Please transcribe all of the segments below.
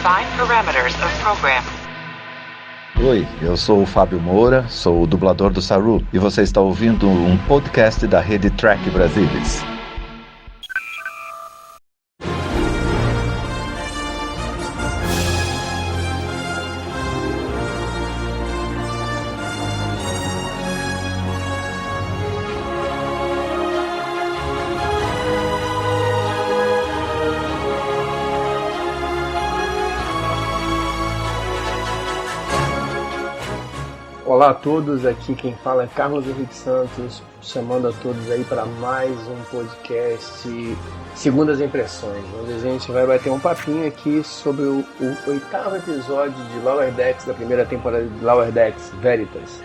Define parameters of program. Oi, eu sou o Fábio Moura, sou o dublador do Saru e você está ouvindo um podcast da rede Trek Brasilis. Olá a todos, aqui quem fala é Carlos Henrique Santos, chamando a todos aí para mais um podcast Segundas Impressões, onde a gente vai bater um papinho aqui sobre o 8º episódio de Lower Decks, da primeira temporada de Lower Decks, Veritas.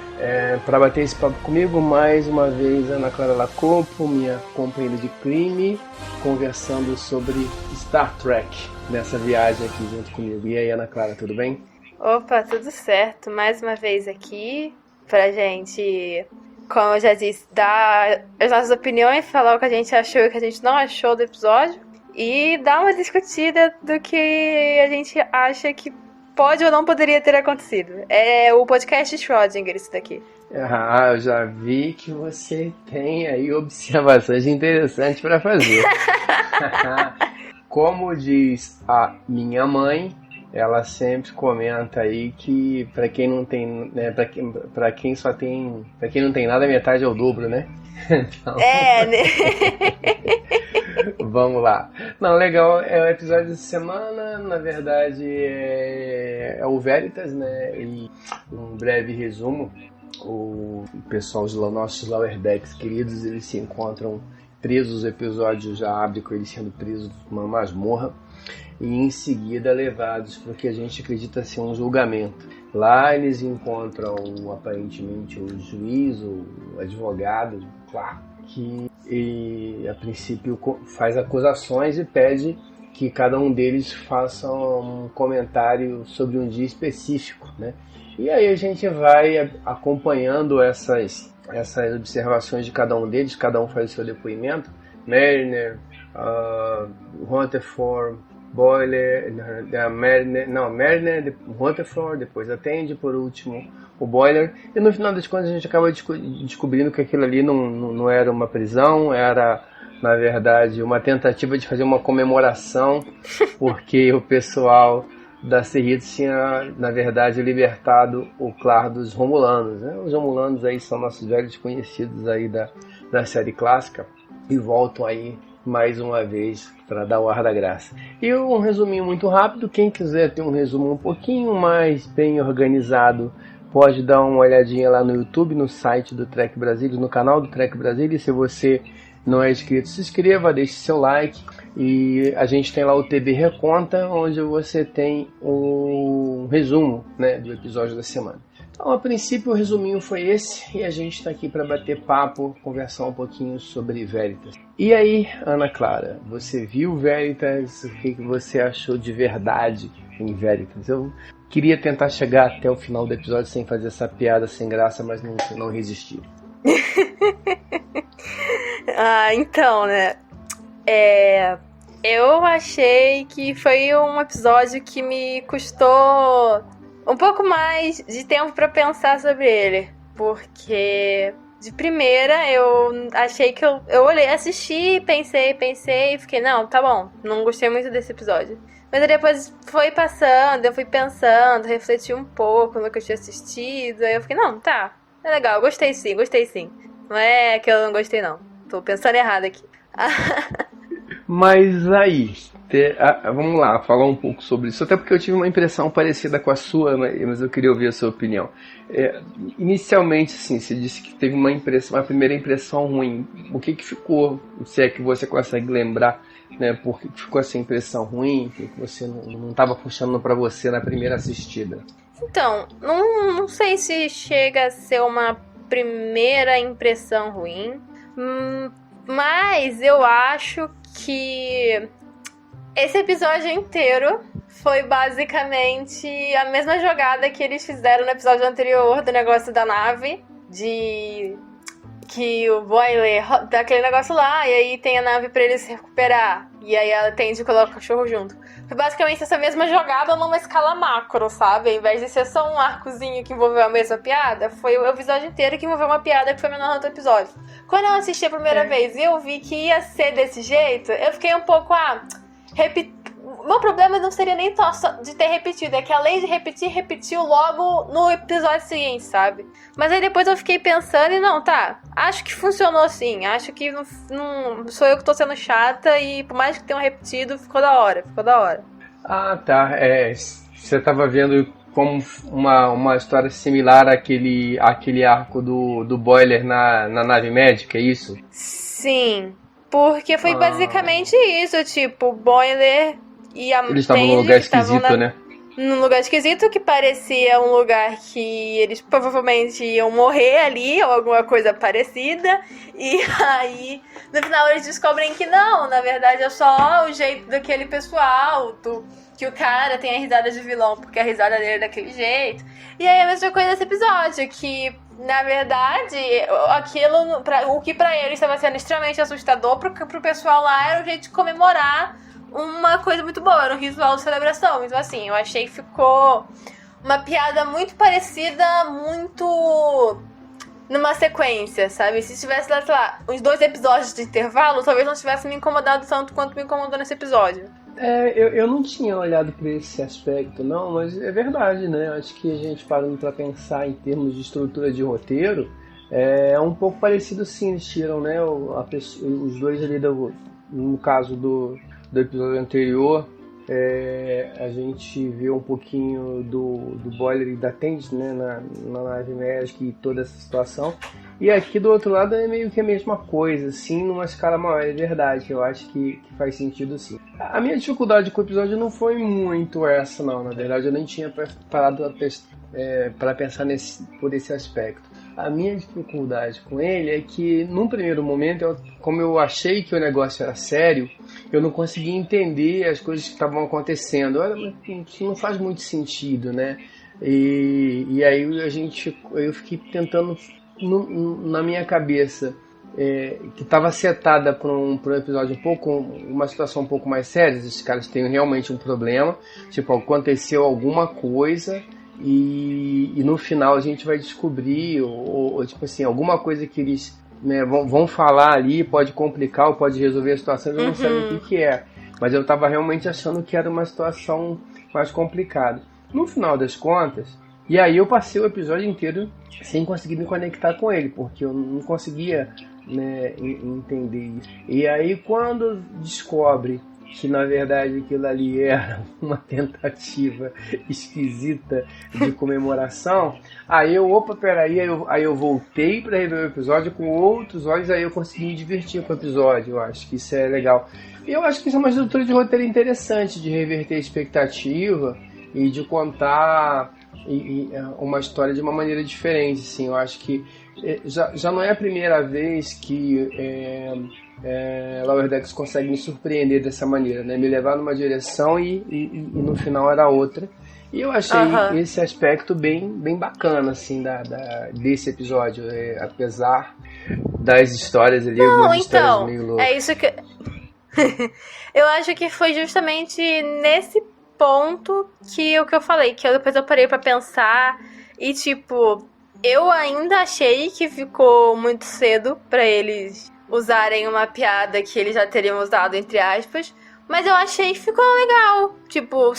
Para bater esse papo comigo, mais uma vez, Ana Clara Lacompo, minha companheira de crime, conversando sobre Star Trek, nessa viagem aqui junto comigo. E aí, Ana Clara, tudo bem? Opa, tudo certo. Mais uma vez aqui pra gente, como eu já disse, dar as nossas opiniões, falar o que a gente achou e o que a gente não achou do episódio e dar uma discutida do que a gente acha que pode ou não poderia ter acontecido. É o podcast Schrödinger isso daqui. Ah, eu já vi que você tem aí observações interessantes para fazer. Como diz a minha mãe, ela sempre comenta aí que para quem não tem, né, para quem não tem nada, metade é o dobro, né? Então, né? Vamos lá. Não, legal, é o episódio de semana, na verdade é o Veritas, né? E um breve resumo, o pessoal, os nossos Lower Decks queridos, eles se encontram presos, o episódio já abre com eles sendo presos numa masmorra e em seguida levados para o que a gente acredita ser um julgamento. Lá eles encontram aparentemente o juiz, o advogado, Clark, que a princípio faz acusações e pede que cada um deles faça um comentário sobre um dia específico, né? E aí a gente vai acompanhando essas observações de cada um deles, cada um faz o seu depoimento. Mariner, Rutherford, Boiler, Mariner, Rutherford, depois atende, por último o Boiler, e no final das contas a gente acaba descobrindo que aquilo ali não era uma prisão, era na verdade uma tentativa de fazer uma comemoração, porque o pessoal da Cerritos tinha na verdade libertado o Clark dos Romulanos, né? Os Romulanos aí são nossos velhos conhecidos aí da série clássica e voltam aí mais uma vez para dar o ar da graça. E um resuminho muito rápido, quem quiser ter um resumo um pouquinho mais bem organizado, pode dar uma olhadinha lá no YouTube, no site do Trek Brasilis, no canal do Trek Brasilis. Se você não é inscrito, se inscreva, deixe seu like. E a gente tem lá o TB Reconta, onde você tem um resumo, né, do episódio da semana. Então, a princípio, o resuminho foi esse, e a gente está aqui para bater papo, conversar um pouquinho sobre Veritas. E aí, Ana Clara, você viu Veritas? O que você achou de verdade em Veritas? Eu queria tentar chegar até o final do episódio sem fazer essa piada sem graça, mas não resisti. Então, né? Eu achei que foi um episódio que me custou um pouco mais de tempo pra pensar sobre ele, porque de primeira eu achei que eu olhei, assisti, pensei e fiquei, não, tá bom, não gostei muito desse episódio. Mas aí depois foi passando, eu fui pensando, refleti um pouco no que eu tinha assistido, aí eu fiquei, não, tá, é legal, gostei sim. Não é que eu não gostei não, tô pensando errado aqui. Mas aí, vamos lá, falar um pouco sobre isso, até porque eu tive uma impressão parecida com a sua, mas eu queria ouvir a sua opinião. Inicialmente, assim, você disse que teve uma primeira impressão ruim. O que ficou, se é que você consegue lembrar, né, por que ficou essa impressão ruim, que você não estava funcionando para você na primeira assistida? Então, não sei se chega a ser uma primeira impressão ruim, mas eu acho que esse episódio inteiro foi basicamente a mesma jogada que eles fizeram no episódio anterior do negócio da nave, de que o Boiler dá aquele negócio lá, e aí tem a nave pra ele se recuperar, e aí ela tende e coloca o cachorro junto. foi basicamente essa mesma jogada numa escala macro, sabe? Ao invés de ser só um arcozinho que envolveu a mesma piada, foi o episódio inteiro que envolveu uma piada que foi menor no outro episódio. Quando eu assisti a primeira vez e eu vi que ia ser desse jeito, eu fiquei um pouco, o meu problema não seria nem só de ter repetido, é que além de repetir, repetiu logo no episódio seguinte, sabe? Mas aí depois eu fiquei pensando e acho que funcionou assim, acho que não sou eu que tô sendo chata e por mais que tenham repetido, ficou da hora. Ah, tá, você tava vendo como uma história similar àquele arco do Boiler na nave médica, é isso? Sim, porque foi basicamente isso, tipo, Boiler e a eles estavam num lugar esquisito, né? Num lugar esquisito que parecia um lugar que eles provavelmente iam morrer ali ou alguma coisa parecida. E aí, no final, eles descobrem que não, na verdade é só o jeito daquele pessoal, que o cara tem a risada de vilão porque a risada dele é daquele jeito. E aí a mesma coisa nesse episódio, que na verdade o que pra eles estava sendo extremamente assustador, pro pessoal lá era o jeito de comemorar uma coisa muito boa, era um ritual de celebração. Então assim, eu achei que ficou uma piada muito parecida, muito numa sequência, sabe? Se tivesse, sei lá, uns 2 episódios de intervalo, talvez não tivesse me incomodado tanto quanto me incomodou nesse episódio. Eu não tinha olhado para esse aspecto, não, mas é verdade, né? Acho que a gente parando para pensar em termos de estrutura de roteiro, é um pouco parecido sim, eles tiram, né? Os dois ali, no caso do episódio anterior, a gente vê um pouquinho do Boiler e da Tandy, né, na nave médica e toda essa situação. E aqui do outro lado é meio que a mesma coisa, assim, numa escala maior, é verdade. Eu acho que faz sentido sim. A minha dificuldade com o episódio não foi muito essa, não. Na verdade, eu nem tinha parado para pensar por esse aspecto. A minha dificuldade com ele é que, num primeiro momento, como eu achei que o negócio era sério, eu não conseguia entender as coisas que estavam acontecendo. Isso não faz muito sentido, né? E aí eu fiquei tentando, na minha cabeça, que estava setada para um episódio uma situação um pouco mais séria. Esses caras têm realmente um problema, tipo, aconteceu alguma coisa e no final a gente vai descobrir, ou tipo assim, alguma coisa que eles, né, vão falar ali, pode complicar ou pode resolver a situação, eu não sei o que é, mas eu estava realmente achando que era uma situação mais complicada. No final das contas, e aí eu passei o episódio inteiro sem conseguir me conectar com ele, porque eu não conseguia, né, entender isso. E aí quando descobre que na verdade aquilo ali era uma tentativa esquisita de comemoração, aí eu voltei para rever o episódio com outros olhos, aí eu consegui me divertir com o episódio. Eu acho que isso é legal. E eu acho que isso é uma estrutura de roteiro interessante, de reverter a expectativa e de contar uma história de uma maneira diferente, assim. Eu acho que já não é a primeira vez que Lower Decks consegue me surpreender dessa maneira, né? Me levar numa direção e no final era outra. E eu achei esse aspecto bem bacana, assim, desse episódio, apesar das histórias ali, algumas histórias meio loucas. É isso que eu acho que foi justamente nesse ponto que o que eu falei, que depois eu parei pra pensar e tipo, eu ainda achei que ficou muito cedo pra eles usarem uma piada que eles já teriam usado, entre aspas, mas eu achei que ficou legal. Tipo,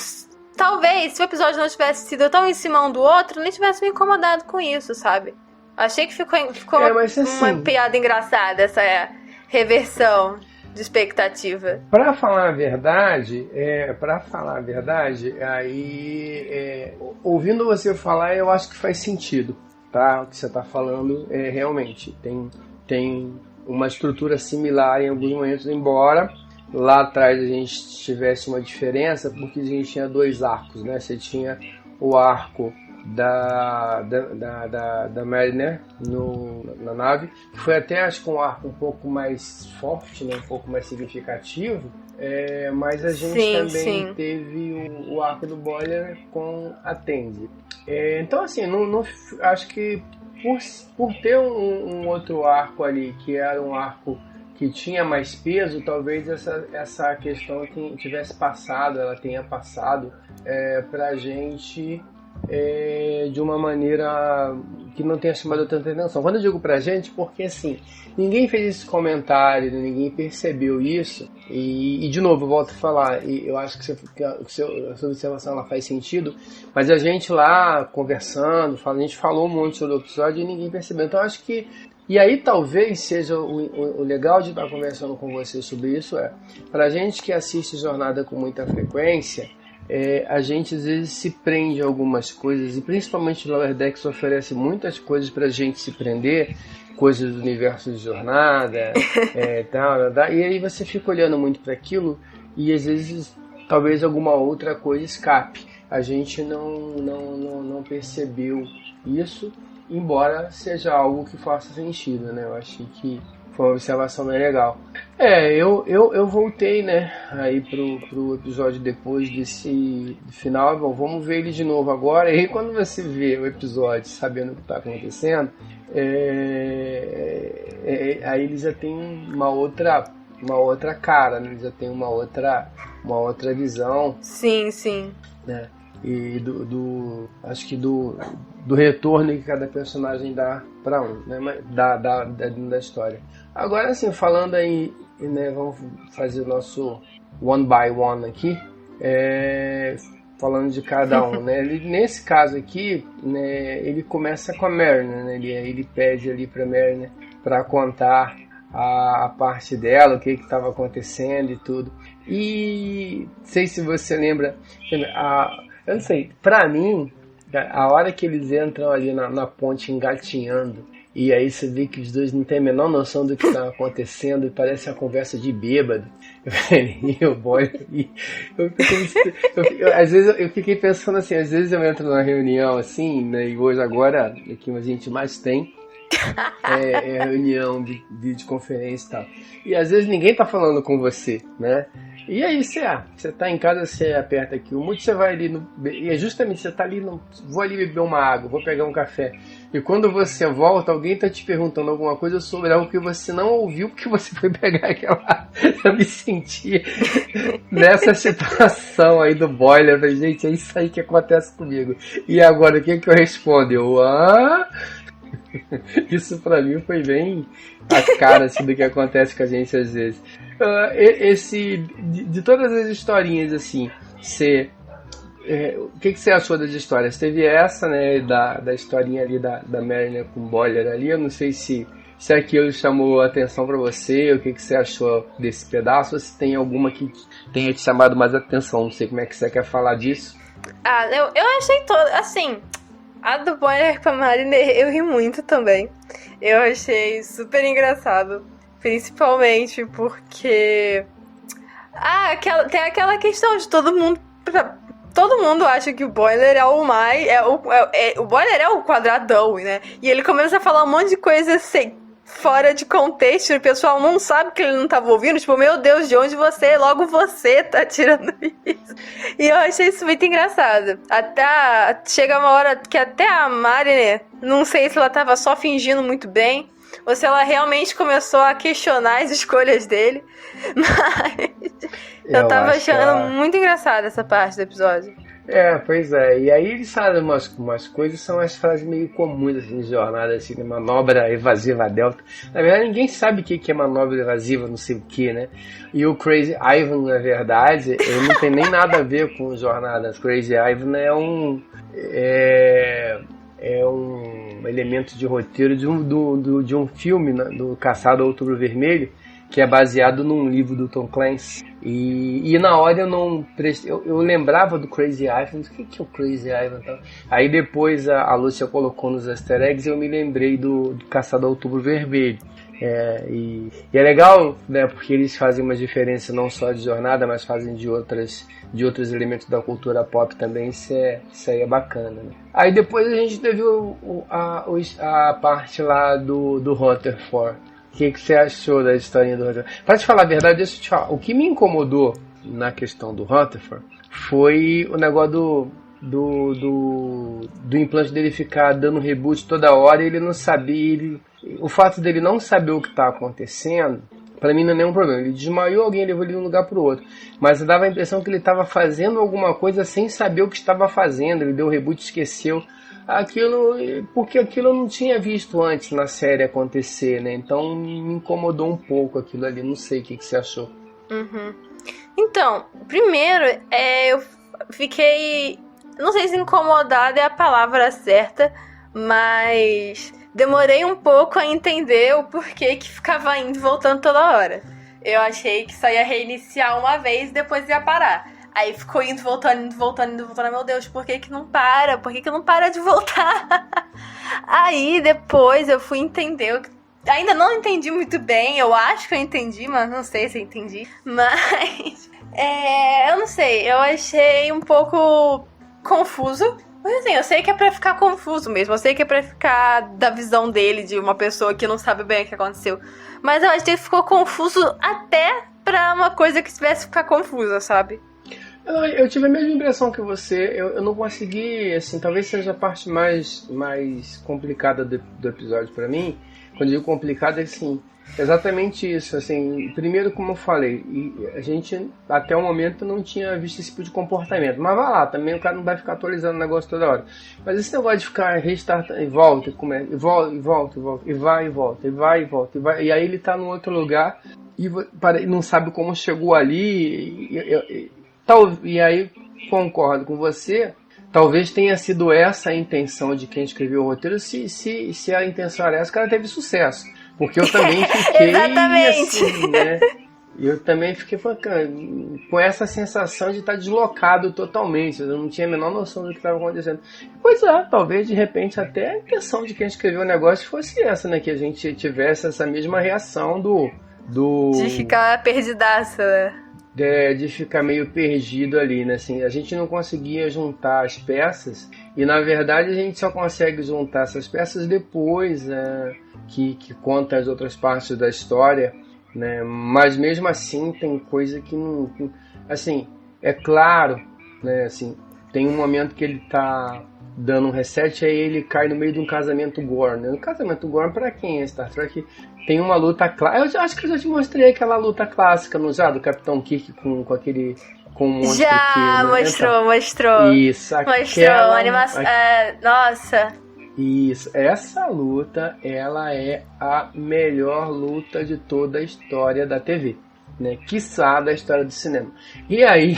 talvez se o episódio não tivesse sido tão em cima um do outro, nem tivesse me incomodado com isso, sabe? Achei que ficou uma piada engraçada, essa reversão de expectativa. Pra falar a verdade, aí, ouvindo você falar, eu acho que faz sentido, tá? O que você tá falando realmente tem uma estrutura similar em alguns momentos, embora lá atrás a gente tivesse uma diferença, porque a gente tinha 2 arcos, né? Você tinha o arco da Mariner na nave, que foi até, acho que um arco um pouco mais forte, né? Um pouco mais significativo, mas a gente também teve o arco do Boiler com a Tandy. Então, assim, não, acho que por ter um outro arco ali, que era um arco que tinha mais peso, talvez essa questão tivesse passado, ela tenha passado pra gente de uma maneira que não tenha chamado tanta atenção. Quando eu digo pra gente, porque assim, ninguém fez esse comentário, ninguém percebeu isso, e de novo, eu volto a falar, e eu acho que a sua observação ela faz sentido, mas a gente lá conversando, a gente falou um monte sobre o episódio e ninguém percebeu. Então eu acho que e aí talvez seja o legal de estar conversando com você sobre isso pra gente que assiste Jornada com muita frequência, a gente às vezes se prende a algumas coisas, e principalmente o Lower Decks oferece muitas coisas pra gente se prender, coisas do universo de Jornada, e aí você fica olhando muito para aquilo e às vezes talvez alguma outra coisa escape. A gente não percebeu isso, embora seja algo que faça sentido, né? Eu achei que foi uma observação bem legal. Eu voltei, né, aí pro episódio depois desse final. Bom, vamos ver ele de novo agora. E aí quando você vê o episódio sabendo o que está acontecendo, aí ele já tem uma outra cara, né? Ele já tem uma outra visão. Sim, sim. Né? E acho que do retorno que cada personagem dá para um, né? Da história. Agora, assim, falando aí, né, vamos fazer o nosso one by one aqui, falando de cada um, né? Nesse caso aqui, né, ele começa com a Mariner, né? Ele pede ali para Mariner para contar a parte dela, o que estava acontecendo e tudo. E não sei se você lembra, eu não sei, pra mim, a hora que eles entram ali na ponte engatinhando, e aí você vê que os dois não têm a menor noção do que está acontecendo, e parece uma conversa de bêbado. Às vezes eu fiquei pensando assim, às vezes eu entro numa reunião assim, né, e hoje agora, o que a gente mais tem reunião de videoconferência e tal. E às vezes ninguém tá falando com você, né? E aí você tá em casa, você aperta aqui o mute, você vai ali e é justamente você tá ali, vou ali beber uma água, vou pegar um café. E quando você volta, alguém tá te perguntando alguma coisa sobre algo que você não ouviu porque você foi pegar aquela. Eu me senti nessa situação aí do boiler, mas, gente, é isso aí que acontece comigo. E agora, o que eu respondo? Isso pra mim foi bem a cara assim, do que acontece com a gente às vezes. De todas as historinhas assim, o que você achou das histórias? Teve essa, né, da historinha ali da Mariner com o Boiler ali. Eu não sei se aquilo chamou a atenção pra você, o que você achou desse pedaço, ou se tem alguma que tenha te chamado mais atenção. Não sei como é que você quer falar disso. Eu achei todo, assim, a do Boiler com a Mariner eu ri muito também. Eu achei super engraçado, principalmente porque tem aquela questão de todo mundo acha que o Boiler é o mais o Boiler é o quadradão, né? E ele começa a falar um monte de coisa assim, fora de contexto, e o pessoal não sabe que ele não tava ouvindo, tipo, meu Deus, de onde logo você tá tirando isso. E eu achei isso muito engraçado. Chega uma hora que até a Mariner, não sei se ela tava só fingindo muito bem, ou se ela realmente começou a questionar as escolhas dele, mas eu tava achando muito engraçada essa parte do episódio. Pois é, e aí eles falam umas coisas, são as frases meio comuns assim, de Jornada, assim, de manobra evasiva delta. Na verdade, ninguém sabe o que é manobra evasiva, não sei o que, né? E o Crazy Ivan, na verdade, ele não tem nem nada a ver com Jornada. Crazy Ivan é um elemento de roteiro de um filme, né, do Caçado ao Outubro Vermelho, que é baseado num livro do Tom Clancy. E na hora eu não prestei. Eu lembrava do Crazy Ivan. O que é o Crazy Ivan? Então? Aí depois a Lúcia colocou nos easter eggs e eu me lembrei do Caçado ao Outubro Vermelho. E é legal, né? Porque eles fazem uma diferença não só de Jornada, mas fazem de outros elementos da cultura pop também. Isso aí é bacana, né? Aí depois a gente teve a parte lá do Rutherford. O que você achou da historinha do Rutherford? Pra te falar a verdade, deixa eu te falar. O que me incomodou na questão do Rutherford foi o negócio do implante dele ficar dando reboot toda hora e ele não sabia. O fato dele não saber o que está acontecendo Pra mim não é nenhum problema. Ele desmaiou, alguém levou ele de um lugar pro outro. Mas dava a impressão que ele estava fazendo alguma coisa sem saber o que estava fazendo. Ele deu reboot e esqueceu. Porque aquilo eu não tinha visto antes na série acontecer, né? Então me incomodou um pouco aquilo ali. Não sei o que você achou. Uhum. Então, primeiro, eu fiquei... Não sei se incomodada é a palavra certa, mas demorei um pouco a entender o porquê que ficava indo e voltando toda hora. Eu achei que só ia reiniciar uma vez e depois ia parar. Aí ficou indo, voltando. Meu Deus, por que não para? Por que não para de voltar? Aí depois eu fui entender. Ainda não entendi muito bem. Eu acho que eu entendi, mas não sei se eu entendi. Mas eu não sei. Eu achei um pouco confuso. Mas assim, eu sei que é pra ficar confuso mesmo. Eu sei que é pra ficar da visão dele, de uma pessoa que não sabe bem o que aconteceu. Mas eu achei que ficou confuso até pra uma coisa que tivesse que ficar confusa, sabe? Eu tive a mesma impressão que você. Eu não consegui, assim, talvez seja a parte mais complicada do episódio pra mim. Quando eu digo complicada, é assim, exatamente isso. Assim, primeiro, como eu falei, a gente até o momento não tinha visto esse tipo de comportamento. Mas vai lá, também o cara não vai ficar atualizando o negócio toda hora. Mas esse negócio de ficar restartando, e volta, e volta, e vai e volta, e vai e volta, e aí ele tá num outro lugar e não sabe como chegou ali. E aí, concordo com você, talvez tenha sido essa a intenção de quem escreveu o roteiro, se a intenção era essa, o cara teve sucesso. Porque eu também fiquei assim, né? Eu também fiquei com essa sensação de estar deslocado totalmente. Eu não tinha a menor noção do que estava acontecendo. Pois é, talvez de repente até a intenção de quem escreveu o negócio fosse essa, né? Que a gente tivesse essa mesma reação de ficar perdidaça, né? De ficar meio perdido ali, né? Assim, a gente não conseguia juntar as peças e, na verdade, a gente só consegue juntar essas peças depois, né? que conta as outras partes da história, né? Mas, mesmo assim, tem coisa que não... Assim, é claro, né? Assim, tem um momento que ele tá dando um reset, aí ele cai no meio de um casamento gore, né? Um casamento gore, pra quem é Star Trek... Tem uma luta clássica. Eu acho que eu já te mostrei aquela luta clássica no do Capitão Kirk com aquele. Com o monstro já, né? mostrou. Isso, mostrou. Animação. Nossa. Isso, essa luta, ela é a melhor luta de toda a história da TV. Né, quiçá da história do cinema. E aí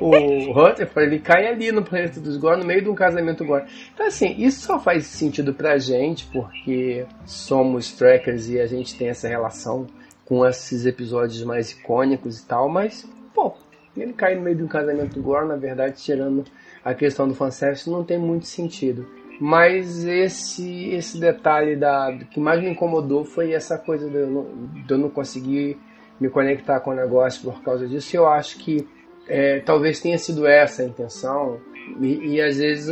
o Rutherford, ele cai ali no planeta dos Gorn, no meio de um casamento Gorn. Então assim, isso só faz sentido pra gente porque somos trackers e a gente tem essa relação com esses episódios mais icônicos e tal, mas pô, ele cai no meio de um casamento Gorn, na verdade, tirando a questão do fanservice, não tem muito sentido. Mas esse detalhe que mais me incomodou foi essa coisa de eu não conseguir me conectar com o negócio por causa disso. Eu acho que talvez tenha sido essa a intenção e às vezes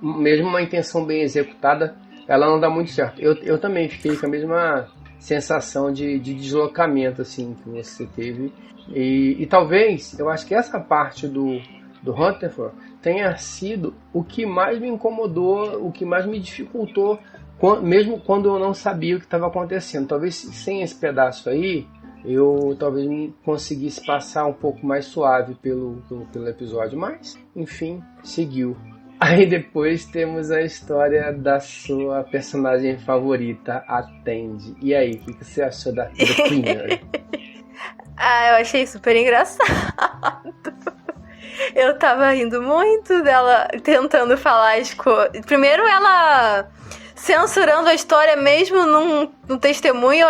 mesmo uma intenção bem executada, ela não dá muito certo. Eu também fiquei com a mesma sensação de deslocamento assim, que você teve. E talvez, eu acho que essa parte do Rutherford tenha sido o que mais me incomodou, o que mais me dificultou, mesmo quando eu não sabia o que estava acontecendo. Talvez sem esse pedaço aí, eu talvez conseguisse passar um pouco mais suave pelo episódio, mas enfim, seguiu. Aí depois temos a história da sua personagem favorita, a Tandy. E aí, o que você achou da Cleaner? Eu achei super engraçado. Eu tava rindo muito dela tentando falar as coisas. Primeiro ela censurando a história mesmo num testemunho.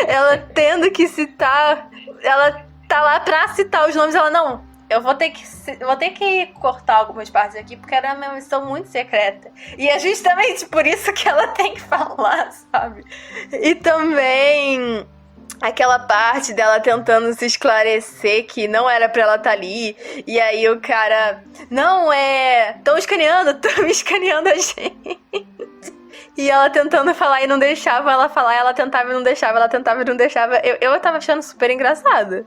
Ela tendo que citar. Ela tá lá pra citar os nomes. Ela, não, eu vou ter que cortar algumas partes aqui porque era uma missão muito secreta. E é justamente por isso que ela tem que falar, sabe? E também aquela parte dela tentando se esclarecer que não era pra ela estar ali. E aí o cara, não, tão me escaneando a gente. E ela tentando falar e não deixava ela falar. Ela tentava e não deixava, ela tentava e não deixava. Eu tava achando super engraçado.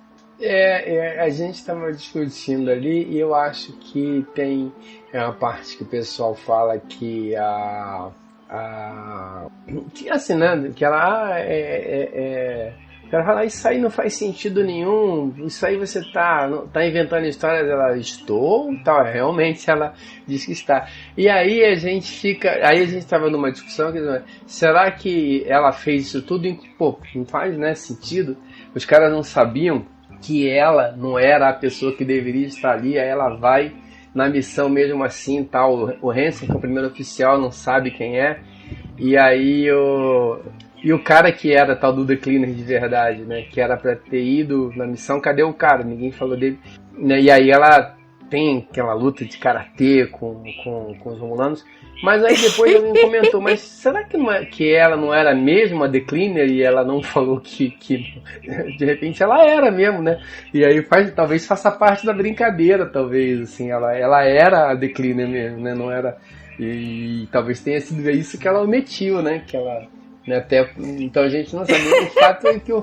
A gente estava discutindo ali e eu acho que tem uma parte que o pessoal fala que que assim, né? Que ela o cara fala, isso aí não faz sentido nenhum, isso aí você tá inventando histórias. Ela, estou, tal, realmente ela diz que está. E aí a gente estava numa discussão, será que ela fez isso tudo? Pô, não faz, né, sentido. Os caras não sabiam que ela não era a pessoa que deveria estar ali, aí ela vai na missão mesmo assim, tal. O Hansen, que é o primeiro oficial, não sabe quem é, e aí o cara que era tal do The Cleaner de verdade, né, que era pra ter ido na missão, cadê o cara? Ninguém falou dele, né? E aí ela tem aquela luta de karatê com os Romulanos, mas aí depois alguém comentou, mas será que ela não era mesmo a The Cleaner e ela não falou que de repente ela era mesmo, né? E aí talvez faça parte da brincadeira, talvez, assim, ela era a The Cleaner mesmo, né? Não era, e talvez tenha sido isso que ela omitiu, né? Que ela, né, até, então a gente não sabia. O fato é que o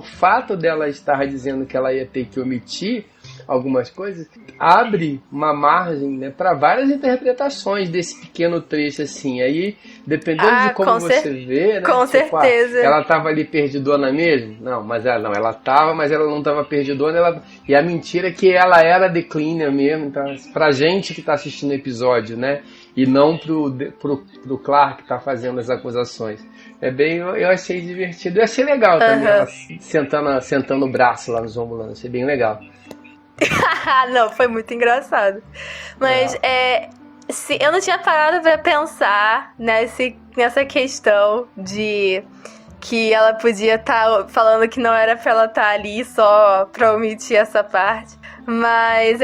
fato dela estar dizendo que ela ia ter que omitir algumas coisas abre uma margem, né, para várias interpretações desse pequeno trecho, assim. Aí, dependendo de como você vê, né, com tipo, certeza. ela estava ali perdidona mesmo? Não, mas ela estava, mas ela não estava perdidona. E a mentira é que ela era The Cleaner mesmo. Então, pra gente que está assistindo o episódio, né, e não pro Clark que tá fazendo as acusações. Eu achei divertido. Eu achei legal também, ela sentando o braço lá nos Romulanos. Achei bem legal. Não, foi muito engraçado. Mas eu não tinha parado pra pensar nessa questão de que ela podia estar falando que não era pra ela estar ali só pra omitir essa parte. Mas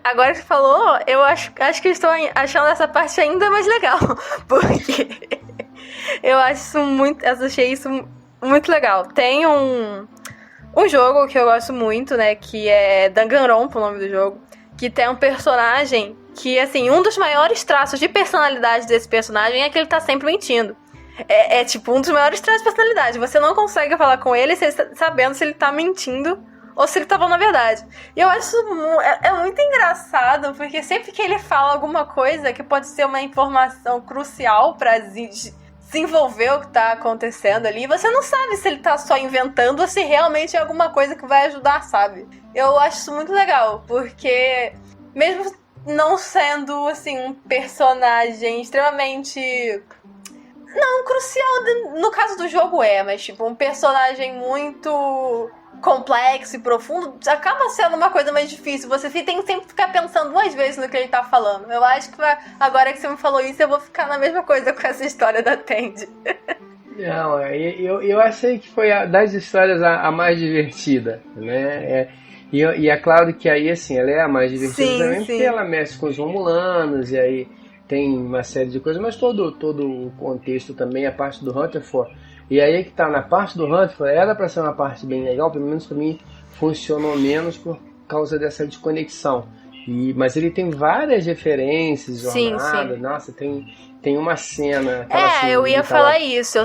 agora que falou, eu acho que eu estou achando essa parte ainda mais legal. Porque eu achei isso muito legal. Tem um jogo que eu gosto muito, né, que é Danganronpa, o nome do jogo, que tem um personagem que, assim, um dos maiores traços de personalidade desse personagem é que ele tá sempre mentindo. Tipo, um dos maiores traços de personalidade. Você não consegue falar com ele sabendo se ele tá mentindo ou se ele tá falando a verdade. E eu acho muito engraçado, porque sempre que ele fala alguma coisa que pode ser uma informação crucial pra desenvolver o que tá acontecendo ali, você não sabe se ele tá só inventando ou se realmente é alguma coisa que vai ajudar, sabe? Eu acho isso muito legal, porque mesmo não sendo, assim, um personagem extremamente... Não, crucial no caso do jogo mas tipo, um personagem muito complexo e profundo, acaba sendo uma coisa mais difícil. Você tem que sempre ficar pensando 2 vezes no que ele tá falando. Eu acho que agora que você me falou isso, eu vou ficar na mesma coisa com essa história da Tandy. Não, eu achei que foi das histórias a mais divertida, né? E é claro que aí, assim, ela é a mais divertida também, porque ela mexe com os Romulanos, e aí tem uma série de coisas, mas todo o contexto também, a parte do Hunterford. E aí que tá, na parte do Hunterford, era pra ser uma parte bem legal, pelo menos pra mim funcionou menos por causa dessa desconexão. Mas ele tem várias referências, jornada, sim. Nossa, tem uma cena... eu ia falar isso,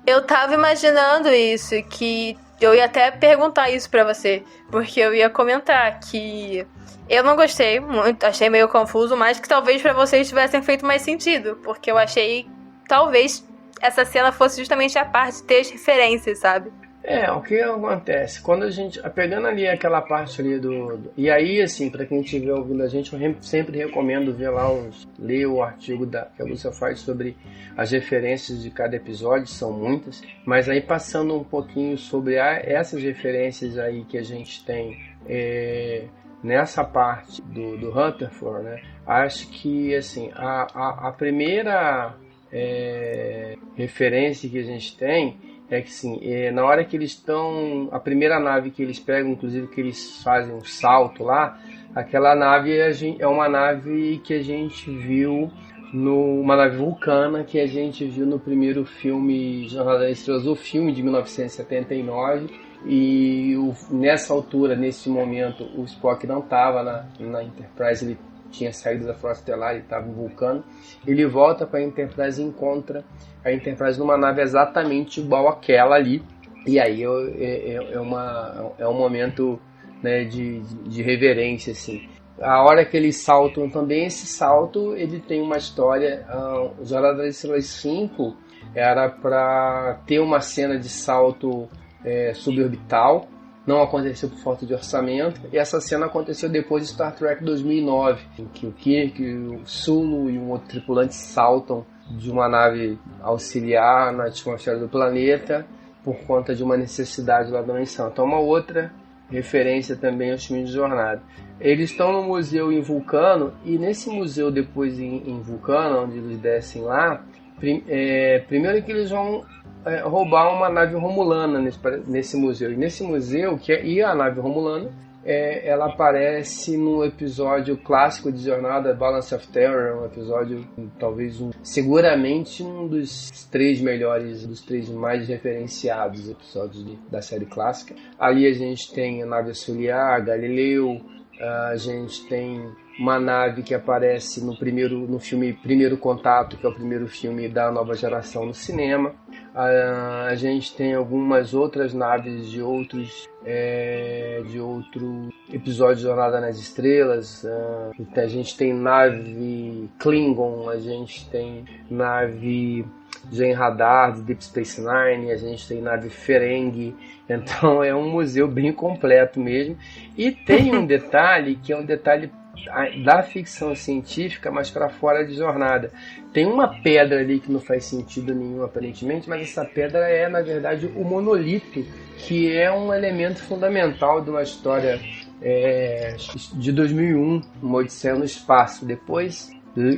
eu tava imaginando isso, que eu ia até perguntar isso pra você, porque eu ia comentar que eu não gostei muito, achei meio confuso, mas que talvez pra vocês tivessem feito mais sentido, porque eu achei, talvez, essa cena fosse justamente a parte de ter as referências, sabe? O que acontece? Quando a gente, pegando ali aquela parte ali e aí, assim, pra quem estiver ouvindo a gente, eu sempre recomendo ler o artigo que a Lúcia faz sobre as referências de cada episódio, são muitas, mas aí passando um pouquinho sobre essas referências aí que a gente tem nessa parte do Hunterford, né? Acho que, assim, a primeira referência que a gente tem é que, sim, na hora que eles estão... A primeira nave que eles pegam, inclusive que eles fazem um salto lá, aquela nave é uma nave que a gente viu uma nave vulcana que a gente viu no primeiro filme Jornada das Estrelas, o filme de 1979, e nessa altura, nesse momento, o Spock não estava na Enterprise, ele tinha saído da Frota Estelar e estava em Vulcano. Ele volta para a Enterprise e encontra a Enterprise numa nave exatamente igual àquela ali, e aí é um momento, né, de reverência, assim. a hora que eles saltam também, esse salto ele tem uma história. Jornada das Estrelas 5 era para ter uma cena de salto suborbital, não aconteceu por falta de orçamento, e essa cena aconteceu depois de Star Trek 2009, em que o Kirk, o Sulu e um outro tripulante saltam de uma nave auxiliar na atmosfera do planeta por conta de uma necessidade lá da missão. Então, uma outra referência também aos filmes de jornada. Eles estão no museu em Vulcano, e nesse museu depois em Vulcano, onde eles descem lá, primeiro que eles vão roubar uma nave romulana nesse museu. E nesse museu, e a nave romulana, ela aparece no episódio clássico de Jornada, Balance of Terror, um episódio, talvez, seguramente um dos 3 melhores, dos 3 mais referenciados episódios da série clássica. Ali a gente tem a nave auxiliar, Galileu, a gente tem uma nave que aparece no filme Primeiro Contato, que é o primeiro filme da nova geração no cinema. A gente tem algumas outras naves de outro episódio de Jornada nas Estrelas. A gente tem nave Klingon, a gente tem nave Gen Radar do Deep Space Nine, a gente tem nave Ferengi. Então é um museu bem completo mesmo. E tem um detalhe que é um detalhe da ficção científica, mas para fora de Jornada. Tem uma pedra ali que não faz sentido nenhum aparentemente, mas essa pedra é na verdade o monolito, que é um elemento fundamental de uma história de 2001, Uma Odisseia no Espaço. Depois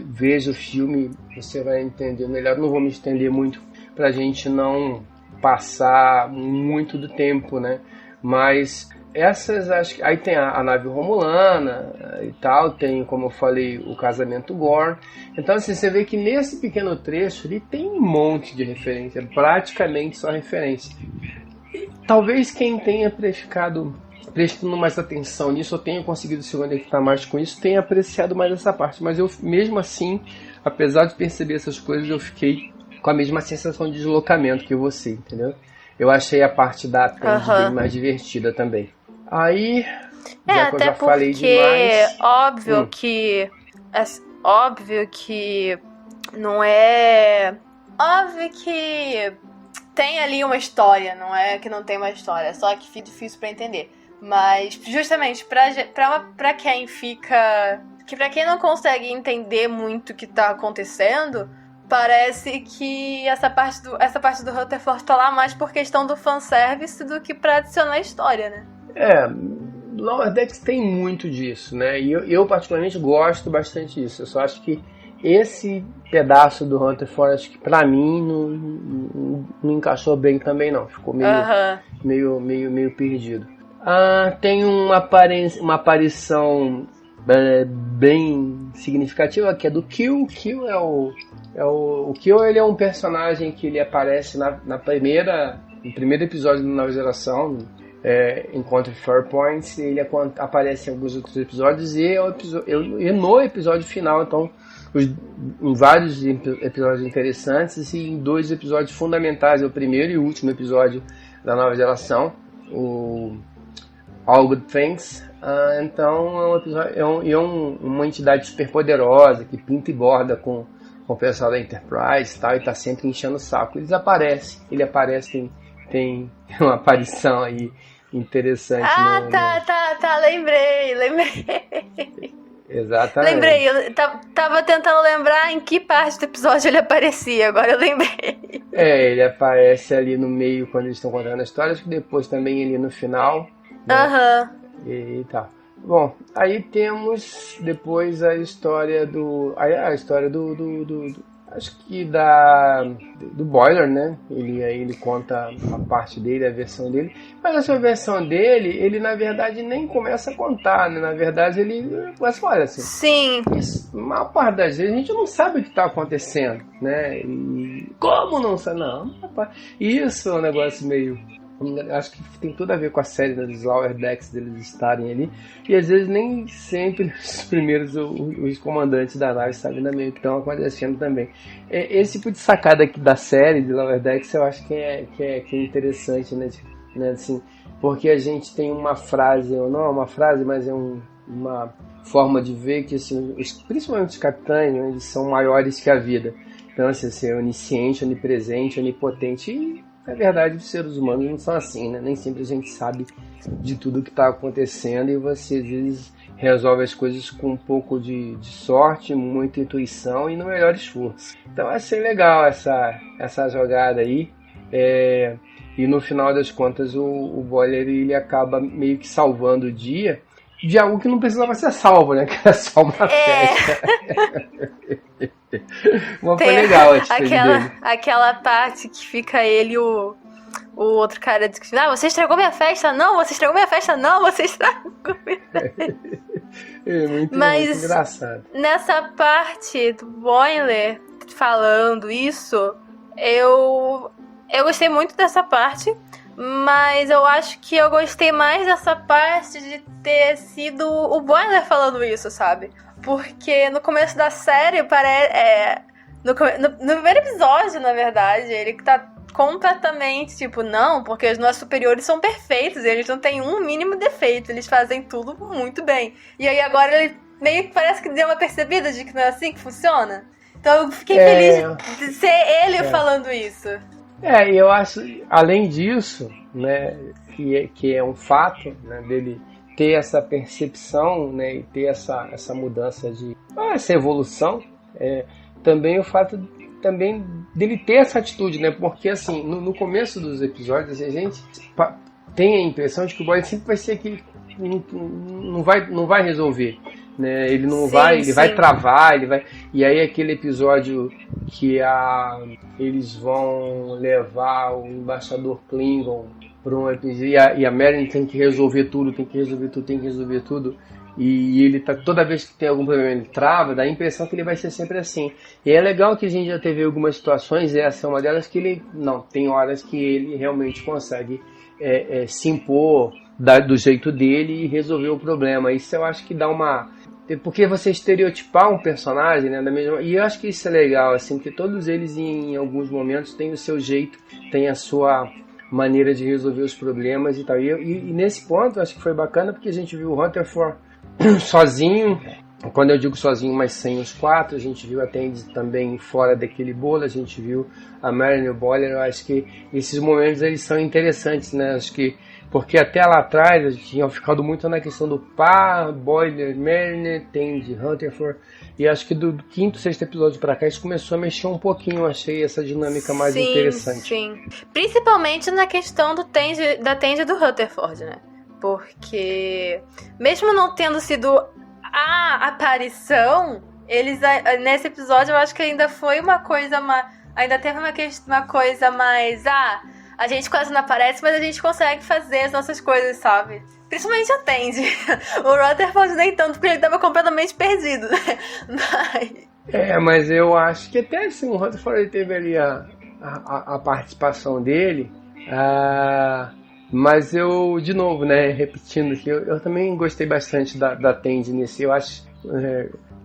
veja o filme, você vai entender melhor. Não vou me estender muito para a gente não passar muito do tempo, né? Mas essas, acho que aí tem a nave romulana e tal, tem, como eu falei, o casamento Gorn. Então assim, você vê que nesse pequeno trecho ele tem um monte de referência, praticamente só referência. E talvez quem tenha prestando mais atenção nisso, ou tenha conseguido se conectar mais com isso, tenha apreciado mais essa parte. Mas eu, mesmo assim, apesar de perceber essas coisas, eu fiquei com a mesma sensação de deslocamento que você, entendeu? Eu achei a parte da Tandy bem mais divertida também. Aí, já que eu já falei demais... Óbvio que não é... Óbvio que tem ali uma história, não é que não tem uma história, só que fica difícil pra entender. Mas, justamente, pra quem fica... Que pra quem não consegue entender muito o que tá acontecendo, parece que essa parte do Rutherford tá lá mais por questão do fanservice do que pra adicionar a história, né? Lower Decks tem muito disso, né? E eu particularmente gosto bastante disso. Eu só acho que esse pedaço do Rutherford, acho que pra mim não encaixou bem também, não. Ficou meio perdido. Tem uma aparição bem significativa, que é do Q. O Q, ele é um personagem que ele aparece no primeiro episódio da Nova Geração, Encontro Farpoint. Ele aparece em alguns outros episódios e no episódio final. Então, em vários episódios interessantes e em 2 episódios fundamentais, é o primeiro e o último episódio da Nova Geração, o All Good Things. Então é uma entidade super poderosa que pinta e borda com o pessoal da Enterprise, tal, e está sempre enchendo o saco. Ele aparece, tem uma aparição aí interessante. Lembrei. Exatamente. Lembrei, eu tava tentando lembrar em que parte do episódio ele aparecia, agora eu lembrei. Ele aparece ali no meio quando eles estão contando a história, acho que depois também ali no final. Né? E tá. Bom, aí temos depois a história do acho que do Boiler, né? Ele conta a parte dele, a versão dele. Mas essa versão dele, ele na verdade nem começa a contar, né? Na verdade ele começa a falar assim. Sim. A maior parte das vezes a gente não sabe o que está acontecendo, né? E como não sabe? Não, rapaz. Isso é um negócio meio... Acho que tem tudo a ver com a série, né, dos Lower Decks, deles estarem ali. E às vezes nem sempre os primeiros, os comandantes da nave sabem também o que estão acontecendo também. Esse tipo de sacada aqui da série de Lower Decks eu acho que é interessante, né? Assim, porque a gente tem uma frase, ou não é uma frase, mas é uma forma de ver que assim, principalmente os capitães, né, eles são maiores que a vida. Então, assim, é onisciente, onipresente, onipotente. E, na verdade, os seres humanos não são assim, né? Nem sempre a gente sabe de tudo que está acontecendo e você, às vezes, resolve as coisas com um pouco de sorte, muita intuição e no melhor esforço. Então, achei legal essa jogada aí. E, no final das contas, o Boiler ele acaba meio que salvando o dia de algo que não precisava ser salvo, né? Que era só uma festa. Mas foi legal a atitude dele. Aquela parte que fica ele e o outro cara diz: você estragou minha festa? Não, você estragou minha festa? Não, você estragou minha festa. Muito engraçado. Nessa parte do Boiler falando isso, eu gostei muito dessa parte. Mas eu acho que eu gostei mais dessa parte de ter sido o Boiler falando isso, sabe? Porque no começo da série, no primeiro episódio, na verdade, ele tá completamente tipo, não, porque os nossos superiores são perfeitos, eles não têm um mínimo defeito, eles fazem tudo muito bem. E aí agora ele meio que parece que deu uma percebida de que não é assim que funciona. Então eu fiquei feliz de ser ele falando isso. E eu acho, além disso, né, que é um fato, né, dele ter essa percepção, né, e ter essa mudança essa evolução, também o fato também dele ter essa atitude, né, porque assim, no começo dos episódios a gente tem a impressão de que o Boy sempre vai ser aquele que não vai resolver. Né? Ele não vai travar, e aí aquele episódio que eles vão levar o embaixador Klingon para um episódio e a Merlin tem que resolver tudo, e ele tá, toda vez que tem algum problema ele trava, dá a impressão que ele vai ser sempre assim. E é legal que a gente já teve algumas situações, essa é uma delas, que ele tem horas que ele realmente consegue se impor do jeito dele e resolver o problema. Isso eu acho que dá porque você estereotipar um personagem, né, e eu acho que isso é legal, assim, que todos eles em alguns momentos têm o seu jeito, têm a sua maneira de resolver os problemas e tal. E nesse ponto eu acho que foi bacana porque a gente viu o Rutherford sozinho, quando eu digo sozinho, mas sem os quatro, a gente viu a Tandy também fora daquele bolo, a gente viu a Merlin e o Boiler. Eu acho que esses momentos eles são interessantes, né? Acho que porque até lá atrás tinham ficado muito na questão do par, Boiler, Merlin, Tandy, Rutherford, e acho que do quinto, sexto episódio pra cá isso começou a mexer um pouquinho. Eu achei essa dinâmica mais interessante. Sim, principalmente na questão da Tandy e do Rutherford, né? Porque mesmo não tendo sido a aparição, eles nesse episódio eu acho que ainda foi uma coisa ainda teve uma coisa mais a gente quase não aparece, mas a gente consegue fazer as nossas coisas, sabe? Principalmente a Tandy. O Rutherford nem tanto, porque ele estava completamente perdido, né? Mas eu acho que até assim, o Rutherford teve ali a participação dele, mas eu, de novo, né, repetindo que eu também gostei bastante da Tandy nesse. Eu acho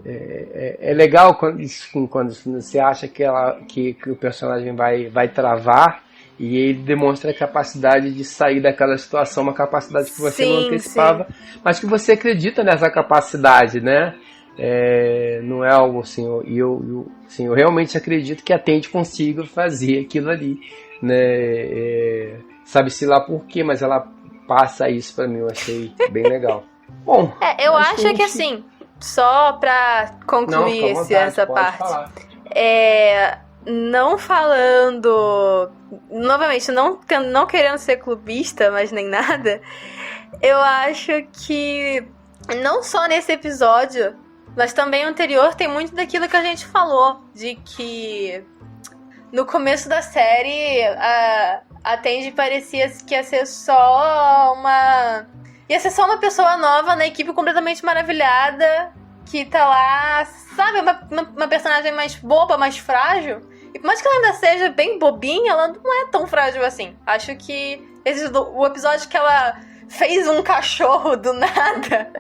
é legal quando você acha que o personagem vai travar e ele demonstra a capacidade de sair daquela situação, uma capacidade que você não antecipava, mas que você acredita nessa capacidade, né? Não é algo assim, eu realmente acredito que a Tandy consiga fazer aquilo ali, né? Sabe-se lá por quê, mas ela passa isso pra mim, eu achei bem legal. Bom, eu acho que assim, só pra concluir essa parte, falar. Não falando, novamente, não querendo ser clubista, mas nem nada, eu acho que não só nesse episódio, mas também o anterior, tem muito daquilo que a gente falou, de que no começo da série a Tandy parecia que ia ser só uma pessoa nova na equipe completamente maravilhada, que tá lá, sabe, uma personagem mais boba, mais frágil. E por mais que ela ainda seja bem bobinha, ela não é tão frágil assim. Acho que o episódio que ela fez um cachorro do nada,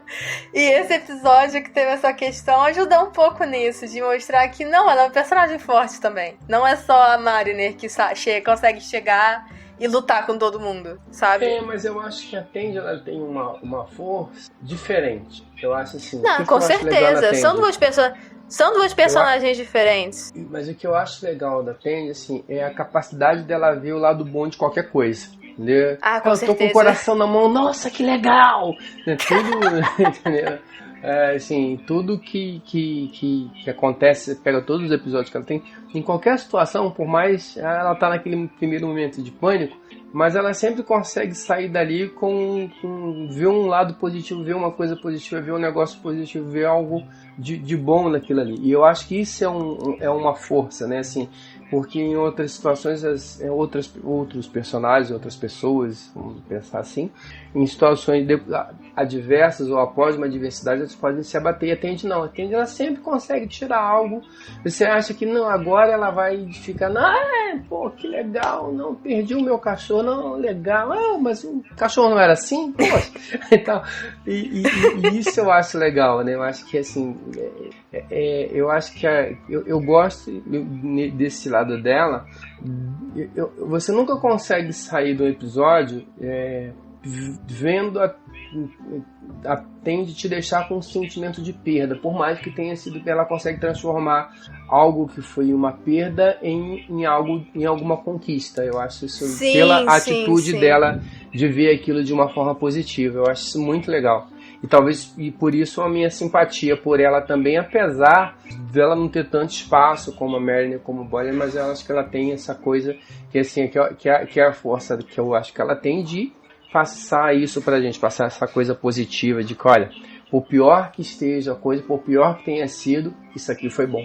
e esse episódio que teve essa questão ajuda um pouco nisso, de mostrar que não, ela é uma personagem forte também. Não é só a Mariner que consegue chegar e lutar com todo mundo, sabe? Mas eu acho que a Tandy, ela tem uma força diferente. Eu acho assim. Não, com certeza. São duas personagens diferentes. Mas o que eu acho legal da Tandy, assim, é a capacidade dela ver o lado bom de qualquer coisa. Entendeu? Com certeza. Eu tô com o coração na mão, nossa, que legal! Tudo, entendeu? Assim, tudo que acontece, você pega todos os episódios que ela tem, em qualquer situação, por mais ela tá naquele primeiro momento de pânico, mas ela sempre consegue sair dali com ver um lado positivo, ver uma coisa positiva, ver um negócio positivo, ver algo de bom naquilo ali. E eu acho que isso é uma força, né? Assim, porque em outras situações, outros personagens, outras pessoas, vamos pensar assim, em situações adversas ou após uma adversidade, eles podem se abater. E a Tandy não. A Tandy, ela sempre consegue tirar algo. Você acha que não, agora ela vai ficar, pô, que legal, não, perdi o meu cachorro, não, legal, mas o cachorro não era assim? Poxa. Então, e isso eu acho legal, né? Eu acho que, assim, eu acho que eu gosto desse lado dela. Você nunca consegue sair do episódio vendo a Tandy te deixar com um sentimento de perda, por mais que tenha sido que ela consegue transformar algo que foi uma perda em alguma conquista. Eu acho isso, pela atitude dela de ver aquilo de uma forma positiva, eu acho isso muito legal. E por isso a minha simpatia por ela também, apesar dela não ter tanto espaço como a Mariner, como o Boiler, mas eu acho que ela tem essa coisa que, assim, que é a força que eu acho que ela tem de passar isso pra gente, passar essa coisa positiva de que, olha, por pior que esteja a coisa, por pior que tenha sido, isso aqui foi bom.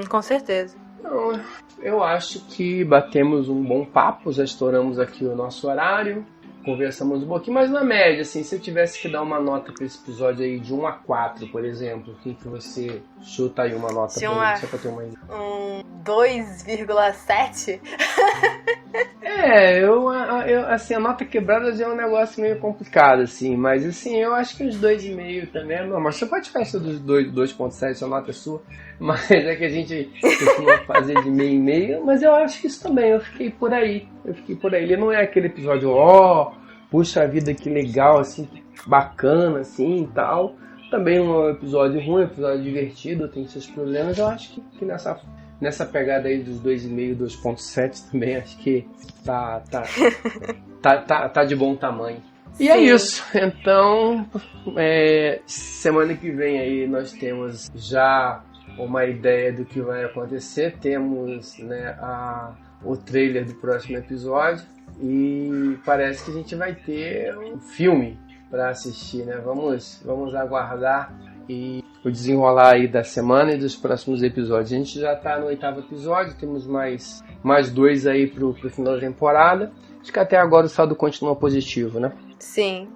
Com certeza. Então, eu acho que batemos um bom papo, já estouramos aqui o nosso horário, conversamos um pouquinho, mas na média, assim, se eu tivesse que dar uma nota para esse episódio aí de 1 a 4, por exemplo, o que você chuta aí uma nota pra gente, só pra ter uma ideia? 2,7? Assim, a nota quebrada já é um negócio meio complicado, assim, mas assim, eu acho que uns 2,5 também, não, mas você pode ficar isso dos 2,7, a nota é sua, mas é que a gente costuma fazer de meio e meio, mas eu acho que isso também, eu fiquei por aí, ele não é aquele episódio, puxa vida, que legal, assim, bacana, assim, e tal, também não é um episódio ruim, um episódio divertido, tem seus problemas, eu acho que nessa pegada aí dos 2,5, 2,7 também, acho que tá de bom tamanho. E é isso. Então, semana que vem aí nós temos já uma ideia do que vai acontecer. Temos, né, o trailer do próximo episódio. E parece que a gente vai ter um filme para assistir, né? Vamos aguardar e o desenrolar aí da semana e dos próximos episódios. A gente já está no 8º episódio, temos mais 2 aí pro final da temporada. Acho que até agora o saldo continua positivo, né? Sim.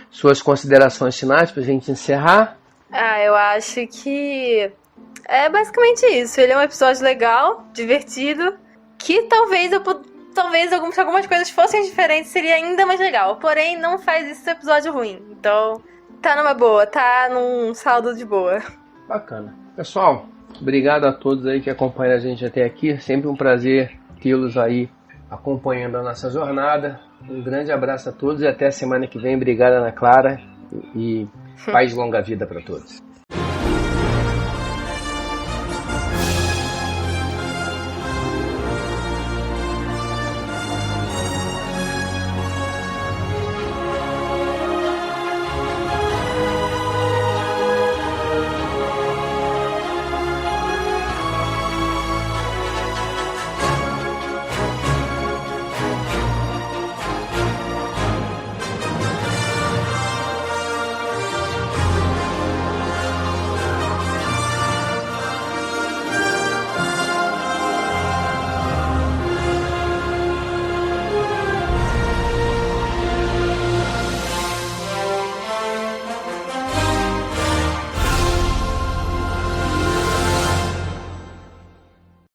Suas considerações finais pra gente encerrar? Eu acho que é basicamente isso. Ele é um episódio legal, divertido, que talvez algumas coisas fossem diferentes, seria ainda mais legal. Porém, não faz isso episódio ruim. Então, tá numa boa, tá num saldo de boa. Bacana. Pessoal, obrigado a todos aí que acompanham a gente até aqui. Sempre um prazer tê-los aí acompanhando a nossa jornada. Um grande abraço a todos e até a semana que vem. Obrigado, Ana Clara, e paz e longa vida para todos.